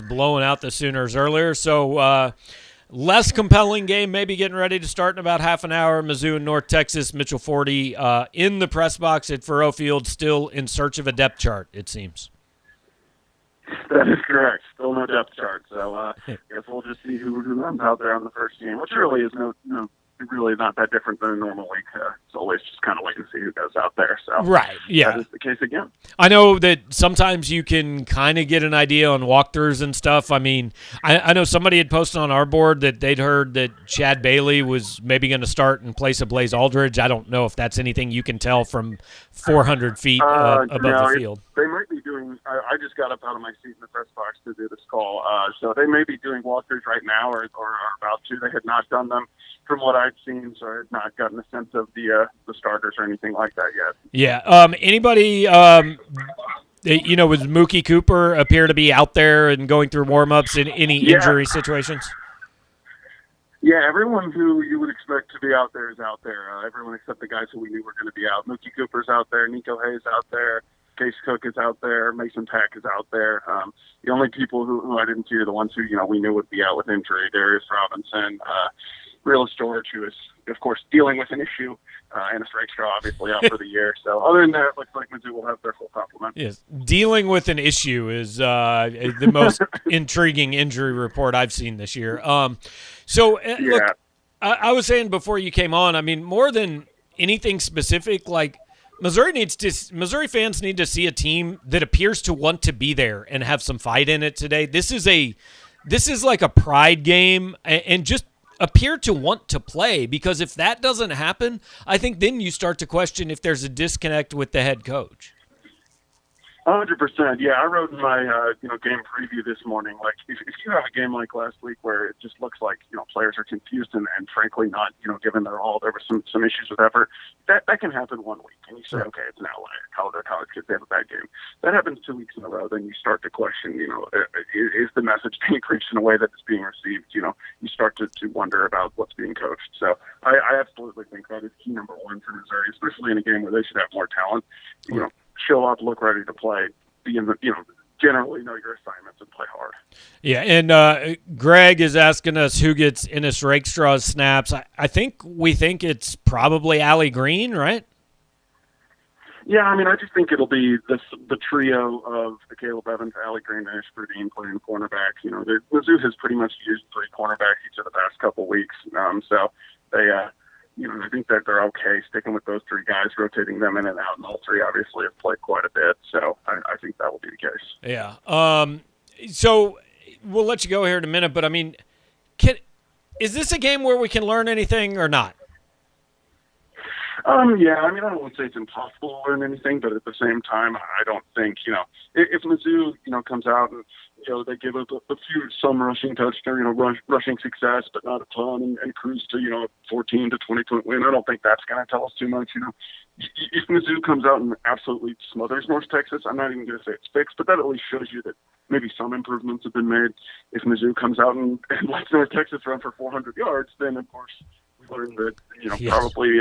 blowing out the Sooners earlier. So, Less compelling game, maybe getting ready to start in about half an hour. Mizzou and North Texas. Mitchell Forty in the press box at Furrow Field, still in search of a depth chart, it seems.
That is correct. Still no depth chart. So guess we'll just see who runs out there on the first game, which really is really not that different than a normal week. It's always just kind of wait and see who goes out there. So
right, yeah,
that is the case again.
I know that sometimes you can kind of get an idea on walkthroughs and stuff. I mean, I know somebody had posted on our board that they'd heard that Chad Bailey was maybe going to start in place of Blaze Aldridge. I don't know if that's anything you can tell from 400 feet above the field.
They might be doing. I just got up out of my seat in the press box to do this call, so they may be doing walkthroughs right now, or are about to. They had not done them from what I've seen, so I had not gotten a sense of the starters or anything like that yet.
Yeah. Anybody? Was Mookie Cooper appear to be out there and going through warm-ups in any injury situations?
Yeah, everyone who you would expect to be out there is out there. Everyone except the guys who we knew were going to be out. Mookie Cooper's out there. Nico Hayes out there. Case Cook is out there. Mason Peck is out there. The only people who I didn't see are the ones who we knew would be out with injury. Darius Robinson, Realus George, who is, of course, dealing with an issue, and a strike straw, obviously, out for the year. So other than that, it looks like Mizzou will have their full complement.
Yes, dealing with an issue is the most intriguing injury report I've seen this year. Look, I was saying before you came on, I mean, more than anything specific, like Missouri fans need to see a team that appears to want to be there and have some fight in it today. This is like a pride game, and just appear to want to play, because if that doesn't happen, I think then you start to question if there's a disconnect with the head coach.
100%. Yeah, I wrote in my game preview this morning, like if you have a game like last week where it just looks like players are confused and frankly not given their all, there were some issues with effort. That can happen 1 week, and you say, okay, it's an outlier. College kids, they have a bad game. That happens 2 weeks in a row. Then you start to question, is the message being preached in a way that it's being received? You start to wonder about what's being coached. So I absolutely think that is key number one for Missouri, especially in a game where they should have more talent. Show up, look ready to play, generally know your assignments and play hard.
Yeah, and Greg is asking us who gets Ennis Rakestraw's snaps. I think it's probably Allie Green, right?
Yeah, I mean, I just think it'll be the trio of Caleb Evans, Allie Green, and Ashfordine playing cornerback. Mizzou has pretty much used 3 cornerbacks each of the past couple weeks, so they I think that they're okay sticking with those 3 guys, rotating them in and out, and all 3 obviously have played quite a bit. So I think that will be the case.
Yeah. So we'll let you go here in a minute, but I mean, is this a game where we can learn anything or not?
Yeah, I mean, I don't want to say it's impossible to learn anything, but at the same time, I don't think, if Mizzou, comes out and, they give up some rushing touchdowns, rushing success, but not a ton, and cruise to, 14 to 20 point win, I don't think that's going to tell us too much, If Mizzou comes out and absolutely smothers North Texas, I'm not even going to say it's fixed, but that at least shows you that maybe some improvements have been made. If Mizzou comes out and lets North Texas run for 400 yards, then, of course, we learned that,
Yes.
probably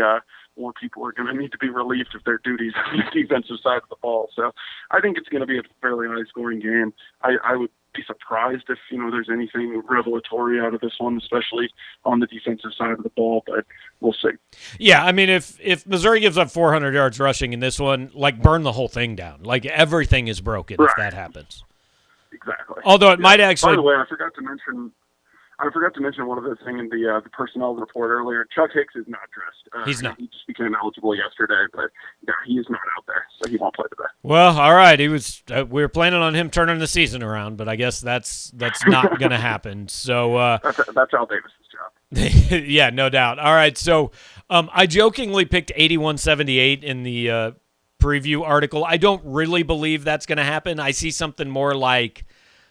more people are going to need to be relieved of their duties on the defensive side of the ball. So I think it's going to be a fairly high-scoring game. I would be surprised if, there's anything revelatory out of this one, especially on the defensive side of the ball, but we'll see.
Yeah, I mean, if Missouri gives up 400 yards rushing in this one, like, burn the whole thing down. Like, everything is broken if that happens.
Exactly.
Although it might actually...
By the way, I forgot to mention one other thing in the personnel report earlier. Chuck Hicks is not dressed.
He's not.
He just became eligible yesterday, but he is not out there, so he won't play today.
Well, all right. He was. We were planning on him turning the season around, but I guess that's not going to happen. So
that's Al Davis's job.
Yeah, no doubt. All right. So I jokingly picked 81-78 in the preview article. I don't really believe that's going to happen. I see something more like,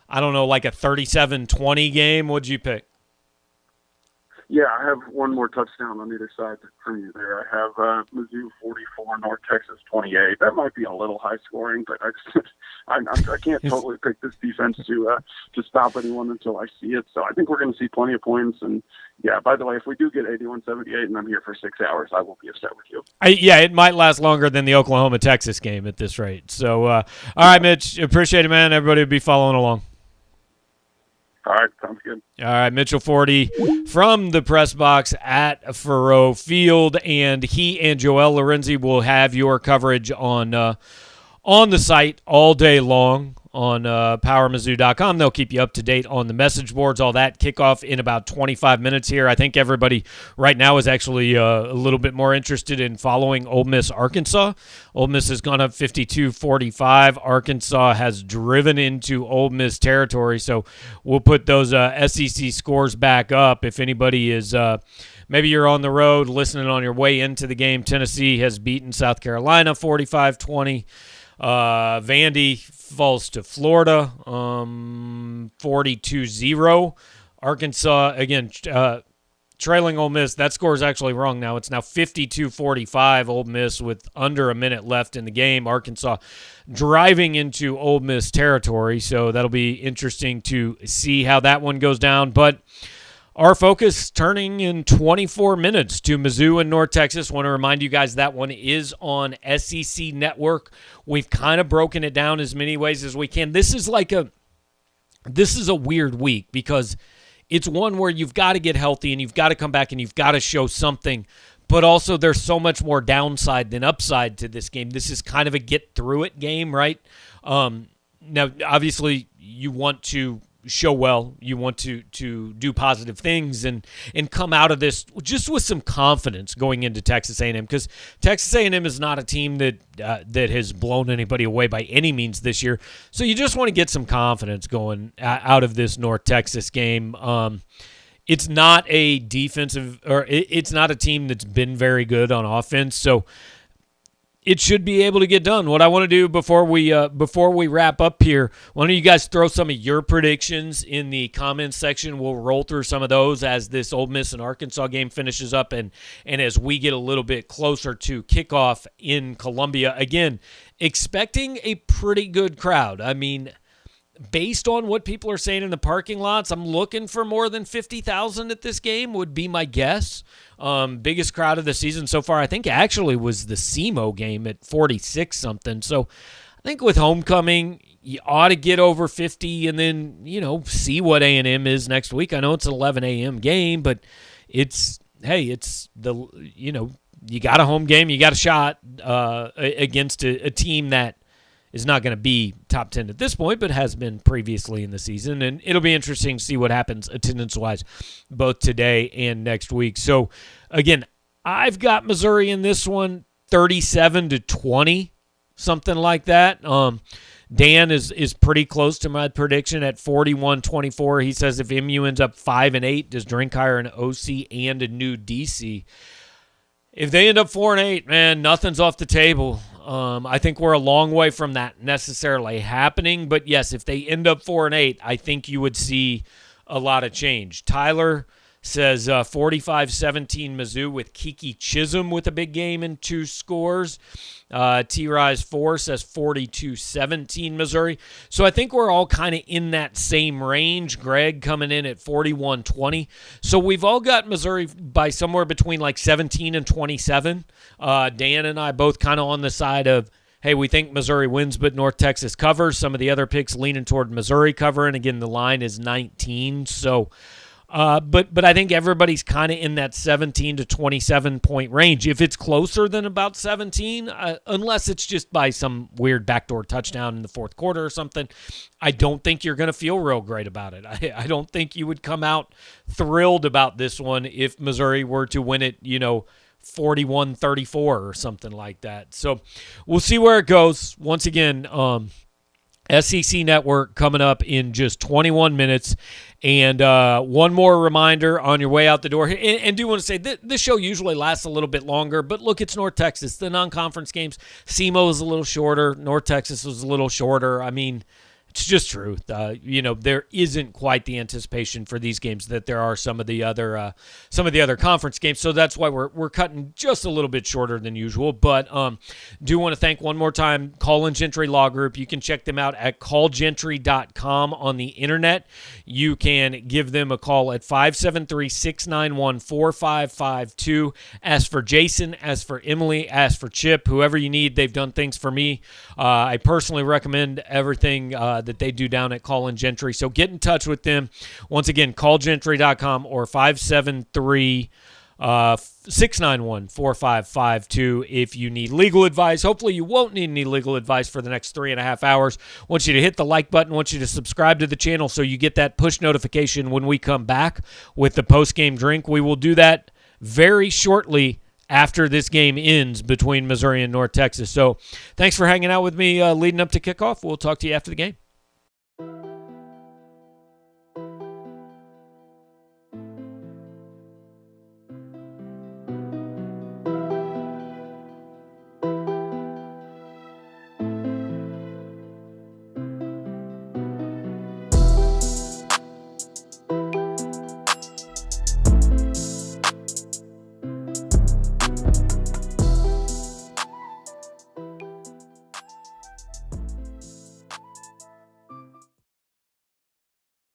I don't know, like a 37-20 game. What'd you pick?
Yeah, I have one more touchdown on either side from you there. I have Mizzou 44, North Texas 28. That might be a little high scoring, but I can't totally pick this defense to stop anyone until I see it. So I think we're going to see plenty of points. And yeah, by the way, if we do get 81-78 and I'm here for 6 hours, I will be upset with you.
Yeah, it might last longer than the Oklahoma-Texas game at this rate. So all right, Mitch, appreciate it, man. Everybody will be following along.
All right, sounds good.
All right, Mitchell Forty from the press box at Faroe Field, and he and Joel Lorenzi will have your coverage on the site all day long on PowerMizzou.com. They'll keep you up to date on the message boards, all that. Kickoff in about 25 minutes here. I think everybody right now is actually a little bit more interested in following Ole Miss Arkansas. Ole Miss has gone up 52-45. Arkansas has driven into Ole Miss territory, so we'll put those SEC scores back up. If anybody is maybe you're on the road listening on your way into the game, Tennessee has beaten South Carolina 45-20. Vandy falls to Florida 42-0. Arkansas, again, trailing Ole Miss. That score is actually wrong now. It's now 52-45, Ole Miss with under a minute left in the game. Arkansas driving into Ole Miss territory, so that'll be interesting to see how that one goes down. But our focus turning in 24 minutes to Mizzou and North Texas. Want to remind you guys that one is on SEC Network. We've kind of broken it down as many ways as we can. This is a weird week because it's one where you've got to get healthy and you've got to come back and you've got to show something. But also there's so much more downside than upside to this game. This is kind of a get-through-it game, right? Now, obviously, you want to show well, you want to do positive things and come out of this just with some confidence going into Texas A&M, because Texas A&M is not a team that has blown anybody away by any means this year. So you just want to get some confidence going out of this North Texas game. It's not a defensive, or it's not a team that's been very good on offense, so it should be able to get done. What I want to do before we wrap up here, why don't you guys throw some of your predictions in the comments section? We'll roll through some of those as this Ole Miss and Arkansas game finishes up and as we get a little bit closer to kickoff in Columbia. Again, expecting a pretty good crowd. I mean, based on what people are saying in the parking lots, I'm looking for more than 50,000 at this game would be my guess. Biggest crowd of the season so far, I think, actually was the SEMO game at 46-something. So I think with homecoming, you ought to get over 50 and then, see what A&M is next week. I know it's an 11 a.m. game, but you got a home game, you got a shot against a team that is not going to be top 10 at this point, but has been previously in the season. And it'll be interesting to see what happens attendance-wise both today and next week. So, again, I've got Missouri in this one 37-20, something like that. Dan is pretty close to my prediction at 41-24. He says if MU ends up 5-8, does Drink hire an OC and a new DC? If they end up 4-8, man, nothing's off the table. I think we're a long way from that necessarily happening. But, yes, if they end up 4-8, I think you would see a lot of change. Tyler says 45-17 Mizzou with Kiki Chisholm with a big game and 2 scores. T-Rise 4 says 42-17 Missouri. So I think we're all kind of in that same range. Greg coming in at 41-20. So we've all got Missouri by somewhere between like 17 and 27. Dan and I both kind of on the side of, hey, we think Missouri wins, but North Texas covers. Some of the other picks leaning toward Missouri covering. Again, the line is 19. So but I think everybody's kind of in that 17 to 27 point range. If it's closer than about 17, unless it's just by some weird backdoor touchdown in the fourth quarter or something, I don't think you're going to feel real great about it. I don't think you would come out thrilled about this one if Missouri were to win it, 41-34 or something like that. So we'll see where it goes. Once again, SEC Network coming up in just 21 minutes. And one more reminder on your way out the door. And do want to say, this show usually lasts a little bit longer, but look, it's North Texas. The non-conference games, SEMO is a little shorter. North Texas was a little shorter. I mean, it's just true. There isn't quite the anticipation for these games that there are some of the other conference games. So that's why we're cutting just a little bit shorter than usual. But do want to thank one more time Call Gentry Law Group. You can check them out at callgentry.com on the internet. You can give them a call at 573-691-4552. Ask for Jason, ask for Emily, ask for Chip, whoever you need. They've done things for me. I personally recommend everything that they do down at Call Gentry. So get in touch with them. Once again, callgentry.com or 573 691-4552 if you need legal advice. Hopefully you won't need any legal advice for the next 3.5 hours. I want you to hit the like button. I want you to subscribe to the channel so you get that push notification when we come back with the post-game drink. We will do that very shortly after this game ends between Missouri and North Texas. So thanks for hanging out with me leading up to kickoff. We'll talk to you after the game.